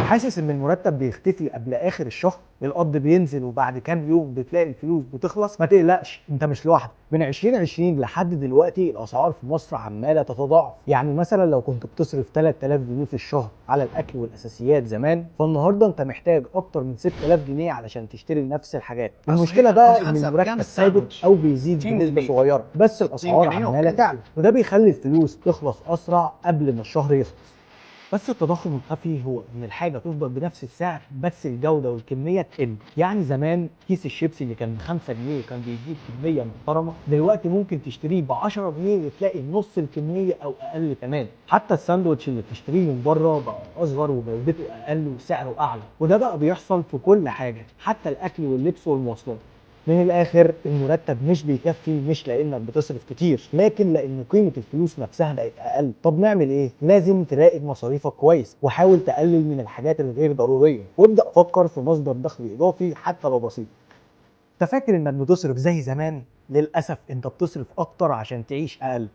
حاسس ان المرتب بيختفي قبل اخر الشهر، القبض بينزل وبعد كام يوم بتلاقي الفلوس بتخلص؟ ما تقلقش، انت مش لوحدك. من 2020 لحد دلوقتي الاسعار في مصر عماله تتضاعف. يعني مثلا لو كنت بتصرف 3000 جنيه في الشهر على الاكل والاساسيات زمان، فالنهارده انت محتاج اكتر من 6000 جنيه علشان تشتري نفس الحاجات. المشكله بقى ان المرتب ثابت او بيزيد بنسبه صغيره، بس الاسعار عماله تعلى، وده بيخلي الفلوس تخلص اسرع قبل ما الشهر يخلص. بس التضخم الخفي هو ان الحاجه تفضل بنفس السعر بس الجوده والكميه تقل. يعني زمان كيس الشيبسي اللي كان ب 5 جنيه كان بيجيب كميه محترمه، دلوقتي ممكن تشتريه ب 10 جنيه وتلاقي نص الكميه او اقل كمان. حتى الساندوتش اللي بتشتريه من بره بقى اصغر وجودته اقل وسعره اعلى، وده بقى بيحصل في كل حاجه، حتى الاكل واللبس والمواصلات. من الاخر المرتب مش بيكفي، مش لانك بتصرف كتير، لكن لان قيمه الفلوس نفسها بقت اقل. طب نعمل ايه؟ لازم تراقب مصاريفك كويس وحاول تقلل من الحاجات الغير ضروريه، وابدا فكر في مصدر دخل اضافي حتى لو بسيط. انت فاكر انك بتصرف زي زمان؟ للاسف انت بتصرف اكتر عشان تعيش اقل.